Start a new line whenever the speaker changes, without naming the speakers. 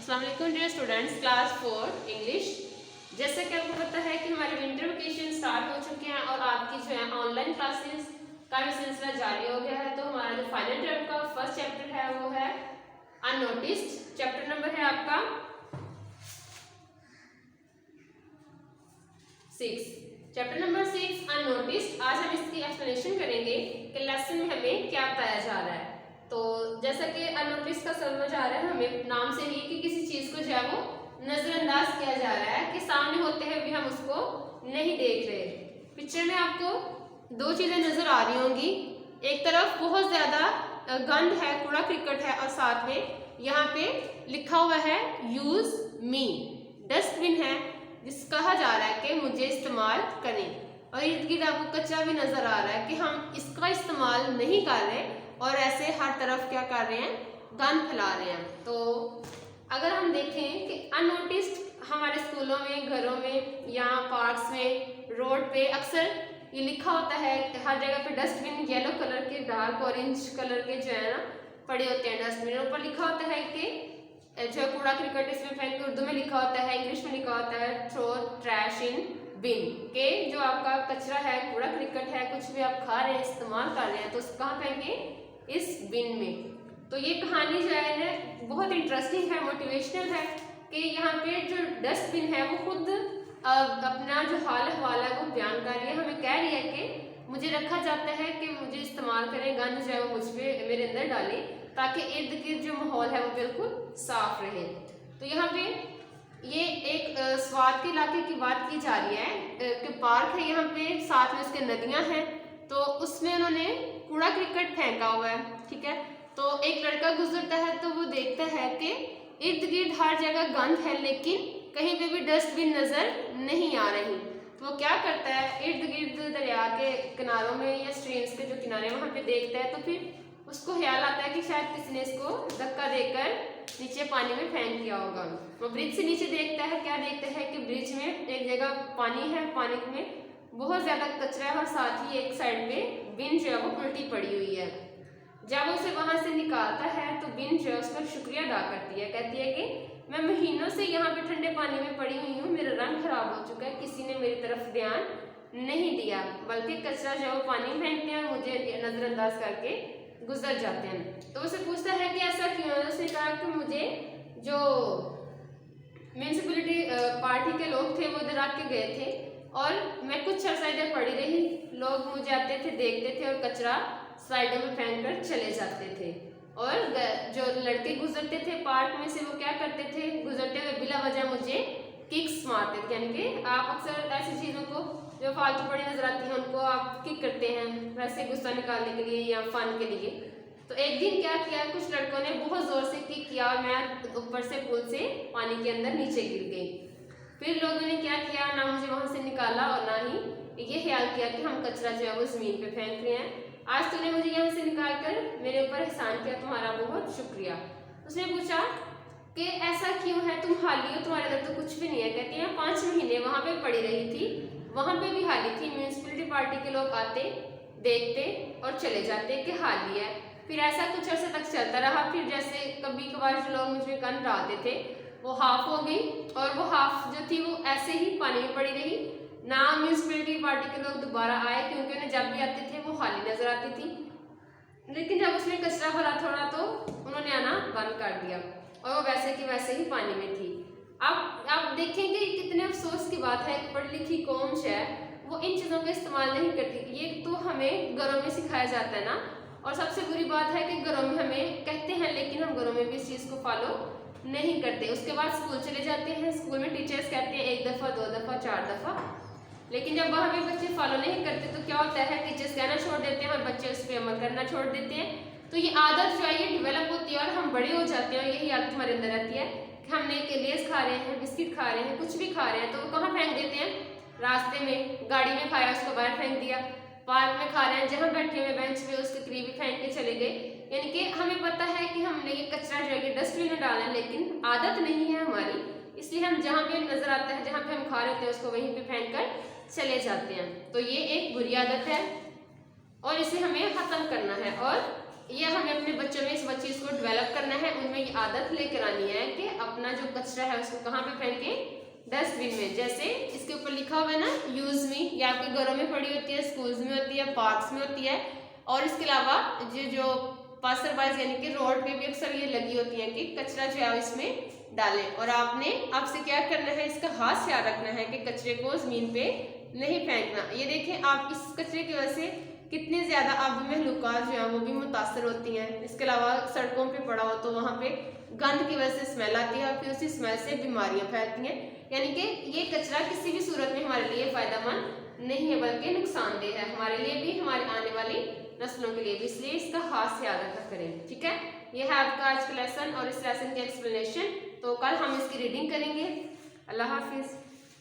अस्सलाम वालेकुम dear students, class 4 English. जैसे कि आपको पता है कि हमारे विंटर वेकेशन स्टार्ट हो चुके हैं और आपकी जो है ऑनलाइन क्लासेस का भी सिलसिला जारी हो गया है। तो हमारा जो फाइनल टर्म का फर्स्ट चैप्टर है वो है अननोटिस्ड। चैप्टर नंबर है आपका 6। Chapter number 6 unnoticed. आज हम इसकी एक्सप्लेनेशन करेंगे कि लेसन में हमें क्या बताया जा रहा है। तो जैसा कि अननोटिस का समझ आ रहा है हमें नाम से ही कि किसी चीज को जो है वो नजरअंदाज किया जा रहा है, कि सामने होते हुए भी हम उसको नहीं देख रहे। पिक्चर में आपको दो चीजें नजर आ रही होंगी। एक तरफ बहुत ज्यादा गंद है, कूड़ा क्रिकेट है, और साथ में यहाँ पे लिखा हुआ है यूज मी। डस्टबिन है जिस कहा जा रहा है कि मुझे इस्तेमाल करें, और इर्द गिर्द आपको कचरा भी नजर आ रहा है कि हम इसका इस्तेमाल नहीं कर रहे और ऐसे हर तरफ क्या कर रहे हैं, गंद फैला रहे हैं। तो अगर हम देखें कि अननोटिस्ड हमारे स्कूलों में, घरों में, यहाँ पार्क्स में, रोड पे अक्सर ये लिखा होता है हर जगह पे डस्टबिन येलो कलर के, डार्क ऑरेंज कलर के जो है ना पड़े होते हैं डस्टबिन। ऊपर लिखा होता है कि जो कूड़ा क्रिकेट इसमें फेंक, उर्दू में लिखा होता है, इंग्लिश में लिखा होता है थ्रो ट्रैश इन बिन, के जो आपका कचरा है, कूड़ा क्रिकेट है, कुछ भी आप खा रहे हैं, इस्तेमाल कर रहे हैं, तो उसको कहाँ फेंके, इस बिन में। तो ये कहानी जो है ना बहुत इंटरेस्टिंग है, मोटिवेशनल है कि यहाँ पे जो डस्टबिन है वो खुद अपना जो हाल हवाल है वो बयान कर रही है, हमें कह रही है कि मुझे रखा जाता है कि मुझे इस्तेमाल करें, गंद जो है वो मुझ पे मेरे अंदर डालें, ताकि इर्द गिर्द जो माहौल है वो बिल्कुल साफ रहे। तो यहाँ पे ये एक स्वात के इलाके की बात की जा रही है कि पार्क है यहाँ पे, साथ में उसके नदियां हैं, तो उसमें उन्होंने कूड़ा क्रिकेट फेंका हुआ है, ठीक है। तो एक लड़का गुजरता है तो वो देखता है कि इर्द गिर्द हर जगह गंद है, लेकिन कहीं पे भी डस्टबिन नजर नहीं आ रही। तो वो क्या करता है, इर्द गिर्द दरिया के किनारों में या स्ट्रीम्स के जो किनारे वहां पे देखता है, तो फिर उसको ख्याल आता है कि शायद किसी ने इसको धक्का देकर नीचे पानी में फेंक दिया होगा। वो ब्रिज से नीचे देखता है, क्या देखता है कि ब्रिज में एक जगह पानी है, पानी में बहुत ज्यादा कचरा है और साथ ही एक साइड में बिन जो है वो उल्टी पड़ी हुई है। जब उसे वहां से निकालता है तो बिन जो है उसका शुक्रिया अदा करती है, कहती है कि मैं महीनों से यहाँ पे ठंडे पानी में पड़ी हुई हूँ, मेरा रंग खराब हो चुका है, किसी ने मेरी तरफ ध्यान नहीं दिया, बल्कि कचरा जो है वो पानी में फेंकते हैं और मुझे नजरअंदाज करके गुजर जाते हैं। तो उसे पूछता है कि ऐसा क्यों है। उसने कहा कि मुझे जो म्यूनिसिपैलिटी पार्टी के लोग थे वो इधर आके गए थे और मैं कुछ अर्सा इधर पड़ी रही, लोग मुझे आते थे, देखते थे और कचरा साइडों में फेंक कर चले जाते थे, और जो लड़के गुजरते थे पार्क में से वो क्या करते थे, गुजरते हुए बिला वजह मुझे किक्स मारते थे। यानी कि आप अक्सर ऐसी चीज़ों को जो फालतू पड़ी नजर आती है उनको आप किक करते हैं, वैसे गुस्सा निकालने के लिए या फन के लिए। तो एक दिन क्या किया, कुछ लड़कों ने बहुत जोर से किक किया और मैं ऊपर से पुल से पानी के अंदर नीचे गिर गई। फिर लोगों ने क्या किया, ना मुझे वहां से निकाला और ना ही ये ख्याल किया कि हम कचरा जो है वो जमीन पे फेंक रहे हैं, आज तूने मुझे यहाँ से निकाल कर मेरे ऊपर एहसान किया, तुम्हारा बहुत शुक्रिया। उसने पूछा कि ऐसा क्यों है, तुम हाली हो, तुम्हारे अंदर तो कुछ भी नहीं है। कहती है 5 महीने वहां पे पड़ी रही थी, वहां पे भी हाली थी, म्यूनिसिपैलिटी पार्टी के लोग आते, देखते और चले जाते कि हाली है। फिर ऐसा कुछ अर्से तक चलता रहा। फिर जैसे कभी कभार जो लोग मुझ में गंद डालते थे वो हाफ हो गई, और वो हाफ जो थी वो ऐसे ही पानी में पड़ी रही, ना म्यूनिसिपैलिटी पार्टी के लोग दोबारा आए, क्योंकि उन्हें जब भी आते थे वो खाली नजर आती थी। लेकिन जब उसमें कचरा भरा थोड़ा तो उन्होंने आना बंद कर दिया और वो वैसे की वैसे ही पानी में थी। अब आप देखेंगे कितने अफसोस की बात है, एक पढ़ी लिखी कौम है वो इन चीज़ों का इस्तेमाल नहीं करती। ये तो हमें घरों में सिखाया जाता है ना, और सबसे बुरी बात है कि घरों में हमें कहते हैं लेकिन हम घरों में भी इस चीज़ को फॉलो नहीं करते। उसके बाद स्कूल चले जाते हैं, स्कूल में टीचर्स कहते हैं 1 दफ़ा 2 दफ़ा 4 दफ़ा, लेकिन जब वहाँ पे बच्चे फॉलो नहीं करते तो क्या होता है, टीचर्स कहना छोड़ देते हैं और बच्चे उस पर अमल करना छोड़ देते हैं। तो ये आदत जो है ये डेवलप होती है और हम बड़े हो जाते हैं और यही आदत हमारे अंदर रहती है कि हमने लेस खा रहे हैं, बिस्किट खा रहे हैं, कुछ भी खा रहे हैं, तो वो कहाँ फेंक देते हैं, रास्ते में, गाड़ी में खाया उसको बाहर फेंक दिया, पार्क में खा रहे हैं, जहाँ बैठे हुए बेंच पे उसके करीब ही फेंक के चले गए। यानी कि हमें पता है कि हमने ये कचरा जो है डस्टबिन में डाला है, लेकिन आदत नहीं है हमारी, इसलिए हम जहाँ पे नजर आता है, जहाँ पे हम खा रहे होते हैं उसको वहीं पे फेंक कर चले जाते हैं। तो ये एक बुरी आदत है और इसे हमें खत्म करना है, और ये हमें अपने बच्चों में इस चीज़ को डेवलप करना है, उनमें ये आदत लेकर आनी है कि अपना कचरा है उसको कहाँ पे फेंकें, डस्टबिन में। जैसे इसके ऊपर लिखा हुआ है ना यूज मी, ये आपके घरों में पड़ी होती है, स्कूल्स में होती है, पार्क्स में होती है, और इसके अलावा जो पासर बाइज यानी कि रोड पे भी अक्सर ये लगी होती है कि कचरा जो है इसमें डालें। और आपसे क्या करना है, इसका खास ख्याल रखना है कि कचरे को जमीन पे नहीं फेंकना। ये देखें आप इस कचरे की वजह से कितने ज्यादा आबी महलूकात जो है वो भी मुतासर होती हैं। इसके अलावा सड़कों पे पड़ा हो तो वहाँ पे गंद की वजह से स्मेल आती है और फिर उसी स्मेल से बीमारियां फैलती हैं। यानी कि ये कचरा किसी भी सूरत में हमारे लिए फायदेमंद नहीं है बल्कि नुकसानदेह है, हमारे लिए भी हमारे आने वाली नस्लों के लिए भी, इसलिए इसका खास ख्याल रखा करें। ठीक है, ये है आपका आज का लेसन और इस लेसन की एक्सप्लेनेशन। तो कल हम इसकी रीडिंग करेंगे। अल्लाह हाफिज।